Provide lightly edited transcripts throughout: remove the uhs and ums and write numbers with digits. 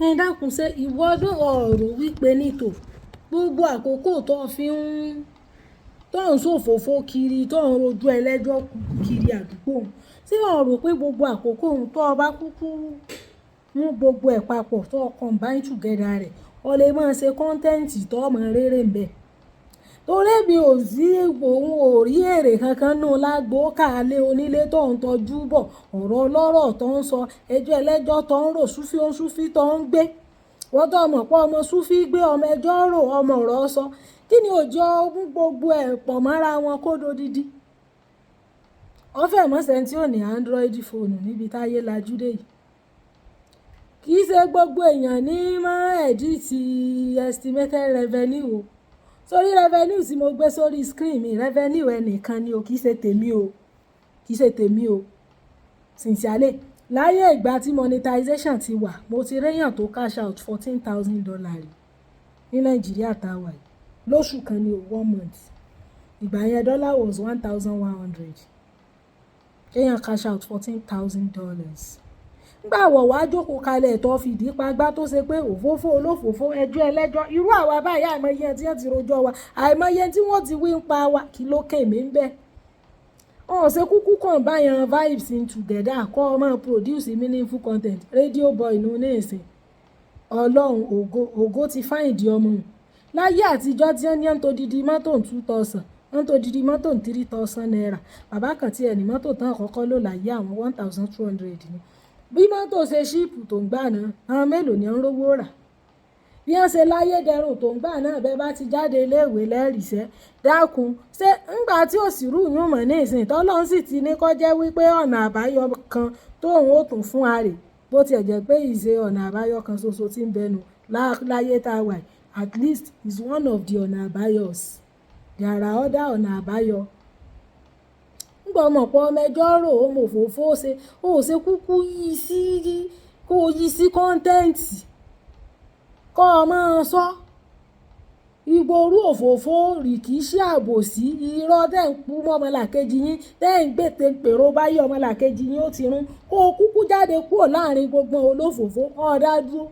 ẹ dákun ṣe ìwọ ọ̀rọ̀ wípé nítò gbogbo àkókò tó fi ń tó ń ṣòfófó kiri tó ń rojú ẹlẹ́jọ́ kiri àdúgbò ṣé o rò pé gbogbo àkókò tó o bá kúkú mú gbogbo ẹ̀ papọ̀ tó o combine together rẹ̀ o lè máa ṣe kọ́ńtẹ́ǹtì tó o mọ rere ń bẹ̀. Torí mi ò sí òun ò rí èrè kankan nù lágbo kàálé onílé tó ń tọ́jú bọ̀ ọ̀rọ̀ ọlọ́rọ̀ tó ń sọ ẹjọ́ ẹlẹ́jọ́ tó ń rò súfí tó ń gbé wọ́n tó mọ̀ pé ọmọ súfí gbé ọmọ ẹjọ́ rò ọmọ ọ̀rọ̀ sọ kí ni òjò mú gbogbo ẹ̀ pọ̀ mọ́ra wọn kó dodidi. Ọ̀fẹ́ mọ́sẹ̀ tí ò ní Android fóònù níbi táyé lajú dé yìí kì í ṣe gbogbo èèyàn ní máa ẹ̀díìtì estimated revenue o sórí revenue tí mo gbé sórí screen mi revenue ẹnìkan ni o kì í ṣe tèmi o kì í ṣe tèmi o sincerely láyé ìgbà tí monetization ti wà mo ti réyàn tó cash out $14,000 ní Nàìjíríà táwa yìí lóṣù kan ní 1 month ìgbà yẹn dollar was 1,100 kéèyàn cash out $14,000 nígbà wọ̀ wá jókòó kalẹ̀ tó fìdí pagbá tó ṣe pé òfófó olófòfó ẹjọ́ ẹlẹ́jọ́ irú àwa báyìí àìmọye tí wọ́n ti rojọ́ wa àìmọye tí wọ́n ti wí ń pa wa kí ló kèmí ń bẹ́ẹ̀. Wọ́n ṣe kúkú kàn báyàn vibes in together kọ́ ọmọ produce meaningful content radio boy ní oníṣìn ọlọ́run ògo ti fáìndì ọmọ láyé àtijọ́ tí wọ́n ní ń to didi mọ́tò 2,000 wọ́n tó didi mọ́tò 3,000 naira bàbá kan tí ẹni mọ́tò tán àkọ́kọ́ ló láyé àwọn 1,200 ni bí mọ́tò ṣe ṣíìpù tó ń gbà náà àwọn mélòó ni ń rówó rà bí wọ́n ṣe láyé dẹrùn tó ń gbà náà bẹ́ẹ̀ bá ti jáde iléèwé lẹ́rìíṣẹ́ dákun ṣé ńgbà tí ò sì rú yún mọ̀ ní ìsìn tọ́lọ́run sì ti ní kó jẹ́ wípé ọ̀nà àbáyọ kan tóun ó tún fún àrè bó tiẹ̀ jẹ́ pé ìṣe ọ̀nà àbáyọ kan ṣoṣo tí ń bẹnu láyé tá a wà at least is one of the ọ̀nà àbáyọs there are other ọ̀nà àbáyọ. Nígbà ọmọ pọ̀ ọmọ ẹjọ́ rò ó mọ̀ òfófó ṣe kúkú yí sí kọ́ńtẹ́ǹtì kọ́ ọ máa sọ ìgboro òfófó rìkíṣí àbòsí irọ́ tẹ́ ń kú mọ́ ọmọlàkejì yín tẹ́ ń gbètè pèrò báyé ọmọlàkejì yín ó ti rún kó o kúkú jáde kúrò láàrin gbogbo olófòfó ọ̀dá dúró.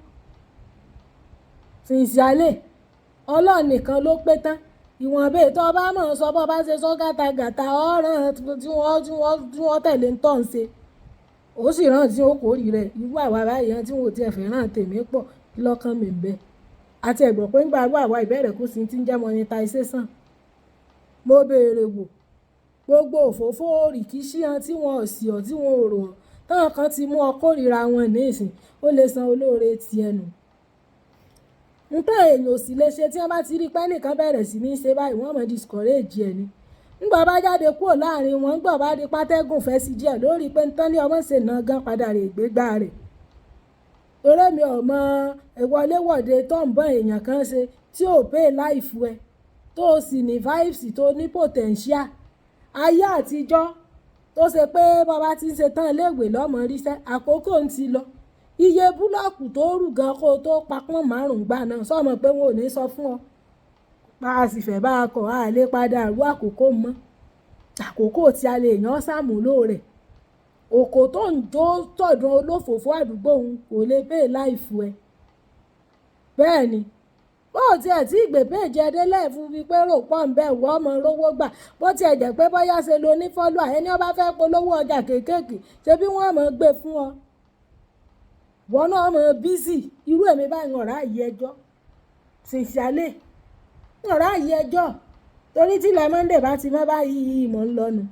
Sincerely Ọlọ́run nìkan ló pé tán ìwọ̀n bẹ́ẹ̀ tó bá mọ̀ sọ bọ́ bá ṣe sọ gàtàgàtà ọ̀ràn tí wọ́n tẹ̀lé ń tọ̀ ń ṣe ó sì rántí ó kórì rẹ̀ irú àwa báyìí tí wọ́n ti ẹ̀fẹ̀ ràn tèmi pọ̀ lọ́kàn mi bẹ́ẹ̀ àti ẹ̀gbọ́n pé ń gba àwa ìbẹ̀rẹ̀ kù sí ti ń jẹ́ monetization mo béèrè wò gbogbo òfófó rìkíṣí hàn tí wọn ò sì ọ́ tí wọn ò rò ọ́ táwọn kan ti mú ọ kórìíra wọn ní ìsìn ó lè san olóore ti ẹnu nǹkan èèyàn ò sì lè ṣe tí wọ́n bá ti rí pé nìkan bẹ̀rẹ̀ sí ní ṣe báyìí wọ́n mọ̀ discourage ẹ̀ ni ńgbà bá jáde kúrò láàrin wọn ńgbà bá di pátẹ́gùn fẹ́ sí díẹ̀ lórí pé ń tán ní ọmọ ṣe náà gan padà rè gbégbá rẹ̀ torí mi ò mọ ìwọléwọ̀de tó ń bọ́ èèyàn kan ṣe tí ò pay life ẹ tó o sì ní vibes tó ní potential ayé àtijọ́ tó ṣe pé bàbá ti ń ṣe tán iléèwé lọ́mọ ríṣẹ́ àkókò ń ti lọ iye búlọ́ọ̀kù tó rù gan kó o tó papọ̀ márùn-ún gbà náà sọ́mọ pé wọn ò ní sọ fún ọ bá a sì fẹ́ bá a kọ̀ á lè padà rú àkókò mọ́ àkókò tí a lè yàn ṣàmúlò rẹ̀ òkò tó ń jó tọ̀dún olófòfó àdúgbò òun kò lè pay life ẹ bẹ́ẹ̀ ni bó tiẹ̀ tí ìgbè péjì ẹdẹ́lẹ̀ fún mi pé rò pọ̀ ń bẹ̀ wọ́ ọmọ rówó gbà bó tiẹ̀ jẹ́ pé bóyá ṣe lo ní fọ́lọ́ ẹni ó bá fẹ́ polówó ọjà kéékèèké ṣé bí wọ́n mọ̀ gbé fún ọ wọn náà mọ̀ bísì irú èmi báyìí ọ̀rá yìí ẹjọ́ sincerely ọ̀rá yìí ẹjọ́ torí tí ilẹ̀ Monday bá ti mọ́ báyìí ìmọ̀ ń lọ́nu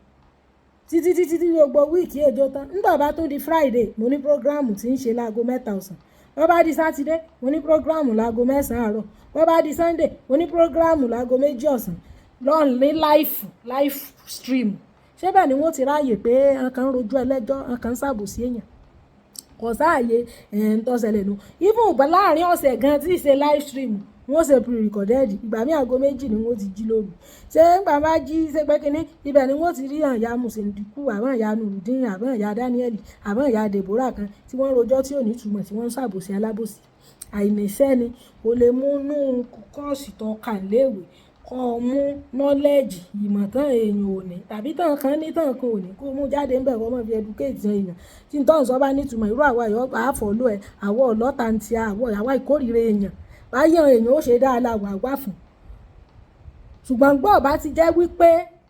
títí gbogbo wíìkì èjò tán nígbà bá tó di Friday mo ní prógráàmù tí ń ṣe láago 3:00 wọ́n bá di Saturday mo ní prógráàmù láago 9 àárọ̀ wọ́n bá di Sunday mo ní prógráàmù láago 2 ọ̀sán lọ́n ní live stream ṣé bẹ́ẹ̀ ni wọ́n ti ráàyè pé ọkàn ń rojú ẹlẹ́jọ́ ọkàn ń ṣàbòsí èèyàn kò sáàyè ń tọ́sẹ̀lẹ̀ nu even ìgbà láàrin ọ̀sẹ̀ gan tí ì ṣe live stream wọ́n ṣe pre-recorded ìgbà mí aago 2 ni wọ́n ti jí lóru ṣé ńgbà bá jí ṣe pé kínní ibẹ̀ ni wọ́n ti rí àyà Mùsùlùmí àbọ̀ ìyá Nurudeen àbọ̀ ìyá Daniel àbọ̀ ìyá Deborah kan tí wọ́n rojọ́ tí ò ní túmọ̀ tí wọ́n ń ṣàbòsí alábòsí àìníṣẹ́ ni o lè mú inú kọ́ọ̀sì tó kà léèwé kọ́ ọ mú knowledge ìmọ̀ tán èèyàn ò ní tàbí tán kan ní tán kan ò ní kó mú jáde ń bẹ̀ kó mọ̀ fi educate èèyàn tí n tọ́ ń sọ bá nítumọ̀ irú àwa yọ àfọ̀lù ẹ̀ àwọ̀ ọlọ́ta ń ti àwa ìkórìíra èèyàn báyọ̀ èèyàn ó ṣe dáadáa wà fún ṣùgbọ́n gbọ́ bá ti jẹ́ wípé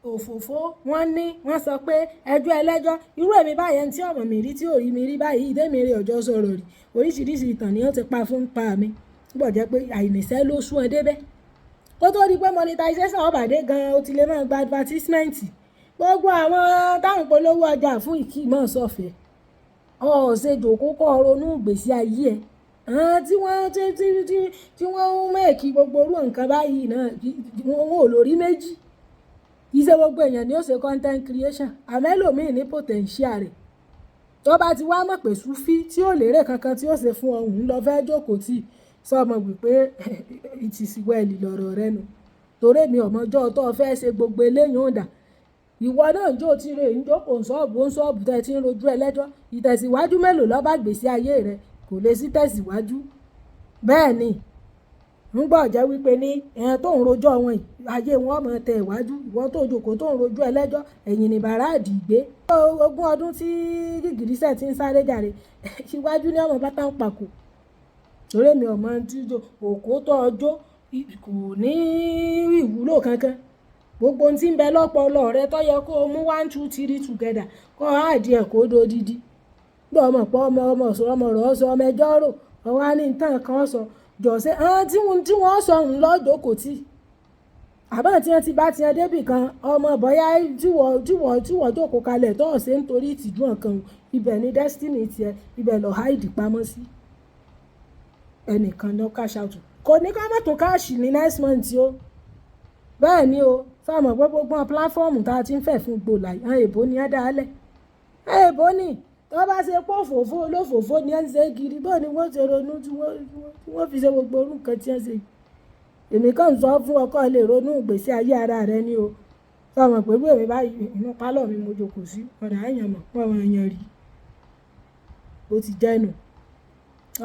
òfófó wọ́n sọ pé ẹjọ́ ẹlẹ́jọ́ irú èmi báyẹn tí ọmọ mi rí tí ò rí mi rí báyìí ìdẹ́mi rí ọjọ́ sọ̀rọ̀ rí oríṣiríṣi ìtàn ni wọ́n ti pa fún pa mi gbọ́ jẹ́ pé àìníṣẹ́ ló sún ẹ débẹ̀ kó tó di pé monetization ọ̀bàdé gan-an ó ti lè máa gba advertisement gbogbo àwọn táwọn polówó ọjà fún ìkímọ̀ sọ̀fẹ̀ ọ̀ọ́sẹ̀jò kókó ronú ìgbésí ayé ẹ̀ tí wọ́n ń mẹ́ẹ̀kì gbogbo orú nǹkan báyìí náà wọn ò lórí méjì iṣẹ́ gbogbo èèyàn ni ó ṣe content creation àmẹ́lòmíì ní potential rẹ̀ tó bá ti wá mọ̀ pé súfí tí ò lérè kankan tí ó ṣe fún ọ̀hún lọ fẹ́ jókòó tì sọmọ wípé ìtìsíwẹ́ẹ̀lì lọ̀rọ̀ rẹ nu torí mi ọmọjọ́ tó fẹ́ ṣe gbogbo eléyìí ò dà ìwọ náà jó tí rè ń jókòó ṣọ́ọ̀bù tẹ́ ti ń rojú ẹlẹ́jọ́ ìtẹ̀síwájú mélòó ló bá gbèsè ayé rẹ kò lè sí tẹ̀síwájú bẹ́ẹ̀ ni ń gbọ́ jẹ́ wípé ní ẹ̀yàn tó ń rojọ́ wọn ayé wọn mọ̀ tẹ̀ wájú ìwọ tó jókòó tó ń rojú ẹlẹ́jọ́ ẹ̀yìn ní bàrá àdìgbé ogún ọdún tí gìgìrísẹ̀ ti ń sáré jàre síwájú ní ọmọ bátà ń pàkó torí mi ọmọ tí òkú tó ọjọ́ kò ní ìwúlò kankan gbogbo ohun tí ń bẹ lọ́pọlọ rẹ tó yẹ kó o mú 1 2 3 together kó o àdí ẹ̀ kó o do dídí gbọ́ ọmọ pọ̀ ọmọ rọ̀ sọ ọmọ ẹjọ́ rò ọwọ́ á ní nǹkan kan sọ jọ̀ọ́sẹ́ tí wọ́n sọ ń lọ́dọ̀ kò tí àbá tí wọ́n ti bá tiẹ̀ débì kan ọmọ bọ́yá tí wọ́n jókòó kalẹ̀ tó ọ̀sẹ̀ nítorí ìtìjú nǹkan ibẹ̀ ni destiny tiẹ̀ ibẹ̀ lọ hide pamọ́ sí ẹnìkan lọ cash out kò ní ká mọ́tò káàṣì ní next month o bẹ́ẹ̀ ni o sọmọ pé gbogbo pláfọ́ọ̀mù tá a ti ń fẹ̀ fún gbòòlà àwọn èbó ni ẹ dálẹ̀ èbó ni tó bá ṣe pọ̀ fòfó olófòfó ni ẹ ń ṣe kiri bó ni wọ́n ṣe ronú tí wọ́n fi ṣe gbogbo orú nǹkan tí wọ́n ṣe èmi kàn sọ fún ọkọ lè ronú ìgbésí ayé ara rẹ ni o sọmọ pé bí èmi báyìí inú pálọ̀ mi mo jókòó sí ọ̀dà èèyàn mọ̀ wọ́n máa yan rí bó ti jẹ́ nù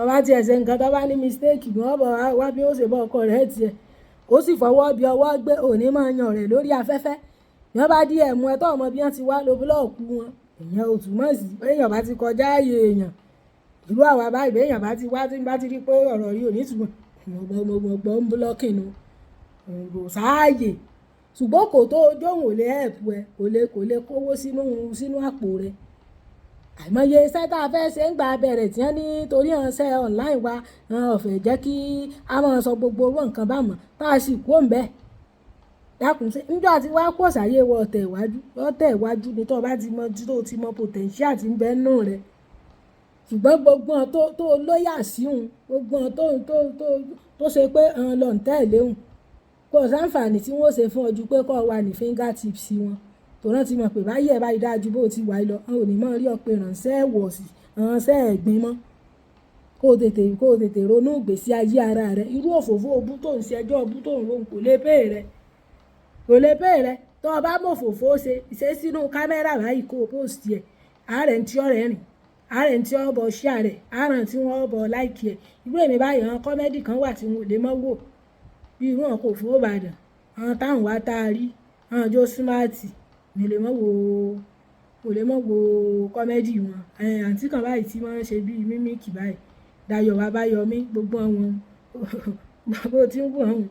ọba tí ẹ̀sẹ̀ nǹkan tó bá ní mistake wọ́n bọ̀ wá bí ó ṣe bọ́ ọkọ rẹ̀ tiẹ̀ ó sì fọwọ́ bí ọwọ́ gbé òní máa yan rẹ̀ lórí afẹ́fẹ́ wọ́n bá dí ẹ̀mú ẹ̀ tó ọmọ bí wọ́n ti wá lo búlọ̀ọ̀kù wọn èèyàn ò túmọ̀ sí èèyàn bá ti kọjá ààyè èèyàn ìlú àwa báyìí èèyàn bá ti wá tí bá ti rí pé ọ̀rọ̀ yìí ò ní túmọ̀ gbọ́ ń búlọ́ọ̀kì nu kò sáàyè ṣùgbọ́n kò tó dóhùn ò lè ẹ̀pù ẹ kò lè kówó sínú àpò rẹ àìmọye iṣẹ́ tá a fẹ́ ṣe ń gba abẹ́rẹ́ tí wọ́n ní torí ọ̀sẹ̀ online wa ọ̀fẹ́ jẹ́ kí a máa sọ gbogbo owó nǹkan bá mọ̀ tá a sì kó ń bẹ́ẹ̀ dákun sí níjọ́ àti wá kó ṣàyè wọ ọ̀tẹ̀ ìwájú ni tó bá ti mọ potential tí ń bẹ nù rẹ ṣùgbọ́n gbogbo tó lóyà síhun gbogbo tó ṣe pé lọ ń tẹ̀lé hùn kò sáǹfààní tí wọ́n ṣe fún ọjú pé kó wà ní fingertips wọn tó náà ti mọ̀ pé báyìí ẹ̀ báyìí dájú bó ti wà lọ ò ní mọ̀ rí ọ pé ránṣẹ́ wọ̀sì ránṣẹ́ ẹ̀gbin mọ́ kó o tètè ronú ìgbésí ayé ara rẹ irú òfófó obú tó ń ṣe ẹjọ́ obú tó ń rohùn kò lè pè rẹ tó o bá mọ̀ òfófó ṣe sínú kámẹ́rà báyìí kó o post ẹ̀ àárẹ̀ ń tí ọ̀rẹ́ rìn àárẹ̀ ń tí ọ bọ̀ ṣíà rẹ̀ àárẹ̀ tí wọ́n bọ̀ láìkì ẹ̀ irú èmi báyìí àwọn kọ́mẹ́dì kan wà tí wọn ò lè mọ́ wò bí irú wọn kò fowó bàdàn àwọn táwọn wá tá a rí àwọn jó símáàtì mi lè mọ́ wo kọ́mẹ́dì wọn àǹtí kan báyìí tí wọ́n ṣe bíi mímíkì báyìí Dayọ̀ Babáyọmí gbogbo àwọn bó ti ń wò ọ̀hún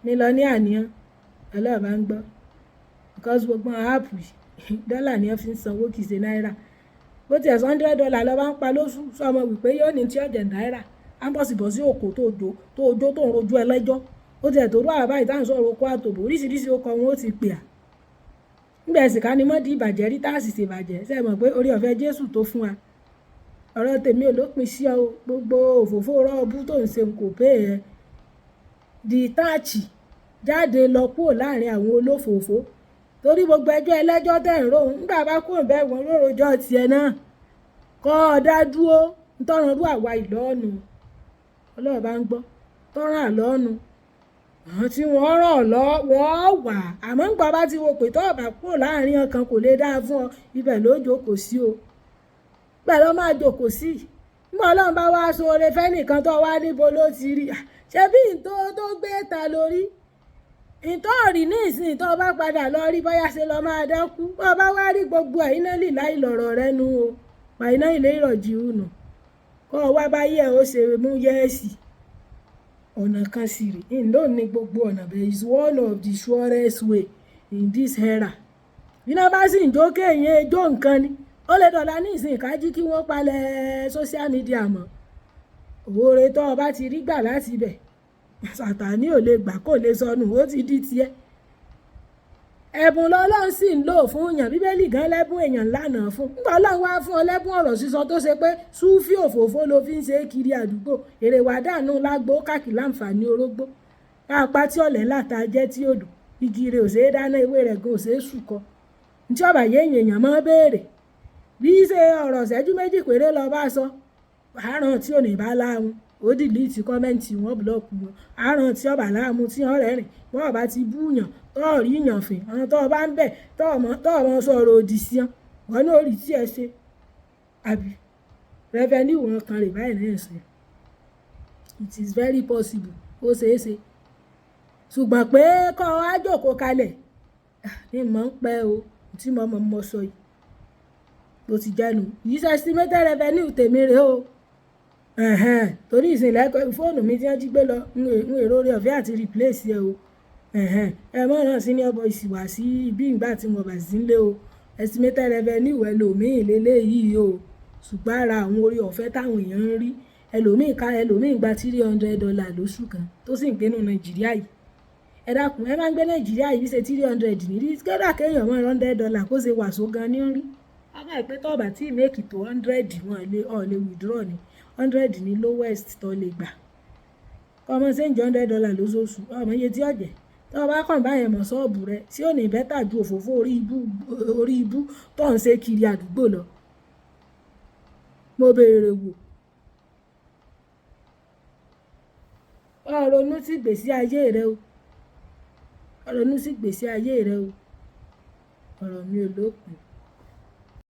mi lọ ní àníyàn ọlọ́ọ̀bá ń gbọ́ because gbogbo áàpù dọ́là ni wọ́n fi ń sanwó kìí ṣe náírà bó ti ẹ̀sán $100 lọ bá ń pa lóṣù sọmọ wípé yóò ní tí ọ̀jẹ̀ náírà á ń bọ̀ sí òkò tó ojó tó ń rojú ẹlẹ́jọ́ ó ti ẹ̀ tó rú àbá ìtàn sọ̀rọ̀ okó àtòbò oríṣiríṣi okọ̀ wọn ó ti pè à nígbà ẹ̀sìn ká ní mọ́ di ìbàjẹ́ rí táàsì ṣe ìbàjẹ́ ṣe mọ̀ pé orí ọ̀fẹ́ Jésù tó fún wa ọ̀rọ̀ tèmi ò lópin sí ọ gbogbo òfófó rọ́ọ̀bù tó ń ṣe kò pé ẹ di táàchì jáde lọ kúrò láàrin àwọn olófòófó torí gbogbo ẹjọ́ ẹlẹ́jọ́ tẹ̀ ń rò nígbà bá kúrò bẹ́ẹ̀ wọ́n lórojọ́ tiẹ̀ náà kọ́ ọ dá dúró ntọ́ran rú àwa ìlọ́ọ̀nù ọlọ́ọ̀ bá ń gbọ́ tọ́ran àlọ́ọ̀nù àwọn tí wọ́n ràn lọ́ wọ́n wà àmọ́ ń gbà bá ti wo pé tọ́ ọ̀bà kúrò láàrin ọkàn kò lè dáa fún ọ ibẹ̀ ló jókòó sí o bẹ́ẹ̀ ló máa jókòó sí nígbà Ọlọ́run bá wá sóore fẹ́nìkan tó wá níbo ló ti rí ṣé bí tó gbé ta lórí ìtọ́ọ̀rì ní ìsìn tó bá padà lọ rí bóyá ṣe lọ máa dánkú bó bá wá rí gbogbo ẹ̀ iná lì láì lọ̀rọ̀ rẹ nu o pàìná ilé ìrọ̀jì hùnù kọ́ ọ wá báyẹ̀ ó ṣe mú yẹ́ẹ̀sì ọ̀nà kan sì rè ìlò ní gbogbo ọ̀nà but is one of the surest way in this era iná bá sì ń jókè yẹn ejó nǹkan ni ó lè dọ̀la ní ìsìn ìkájí kí wọ́n palẹ̀ social media mọ́ òwúrẹ́ tó o bá ti rí gbà láti ibẹ̀ Sàtánì ò lè gbà kó lè sọnù ó ti di tiẹ̀ ẹ̀bùn lọ́lọ́run sì ń lò fún èèyàn bíbélì gan lẹ́bùn èèyàn lánàá fún nígbà ọlọ́run wá fún ọ lẹ́bùn ọ̀rọ̀ sísọ tó ṣe pé súfì òfófó ló fi ń ṣe kiri àdúgbò èrè wà dànù lágbo káàkiri láǹfààní orógbó apá tí ọ̀lẹ́ láta jẹ́ tí odò igi rẹ̀ ò ṣe é dáná ewé rẹ̀ gan ò ṣe é sùkọ tí ọ̀bà yé èèyàn máa béèrè bí ṣe ọ̀rọ̀ ṣẹ́jú méjì péré lọ bá sọ àárọ̀ tí ò ní bá láàmú ó dìlítì kọ́mẹ́ǹtì wọn búlọ́ọ̀kù wọn àárọ̀ tí ọ̀bà láàmú tí wọ́n rẹ́rìn bọ́ ọ̀bá ti búùyàn tọ́ọ̀rí yàn fìn àwọn tó bá ń bẹ̀ tọ́ọ̀mọ́ sọ̀rọ̀ òdì sí wọn wọn náà rí tí ẹ ṣe àbí rẹ́fẹ́nì wọn kan rè báyìí náà ṣe it is very possible ó ṣeé ṣe ṣùgbọ́n pé kọ́ ọ á jókòó kalẹ̀ ní mọ̀ ń pẹ́ o tí mo mọ̀ sọ yìí bó ti jẹ́nu yìí ṣe estimated revenue tèmi rè o torí ìsìnlẹ̀ fóònù mi tí wọ́n jí gbé lọ ń èrò orí ọ̀fẹ́ àti replace ẹ o ẹ mọ̀ náà senior boys wá sí ibi ìgbà tí mo bà sí ń lé o estimated revenue ẹlòmíì lélẹ́yìí o ṣùgbọ́n ara àwọn orí ọ̀fẹ́ táwọn èèyàn ń rí ẹlòmíì gba $300 lóṣù kan tó sì ń gbénu Nàìjíríà yìí ẹ dákun ẹ máa ń gbé Nàìjíríà yìí ṣe 300 nírí kódà kéèyàn mọ́ $100 kó ṣe wàásù gan ní rí ọmọ ìpè tọ́ọ̀bà tí ìmẹ́kì tó 100 wọn lè withdraw ni 100 ní lowest tó lè gbà ọmọ ṣe ń jẹ $100 lóṣooṣù ọmọ iye tí ọ̀jẹ̀ tó bá kàn báyẹn mọ̀ ṣọ́ọ̀bù rẹ tí ò ní bẹ́tà ju òfófó orí ibú tó ń ṣe kiri àdúgbò lọ mo béèrè wò ronú sí ìgbésí ayé rẹ o ronú sí ìgbésí ayé rẹ o ọ̀rọ̀ mi ò lópin.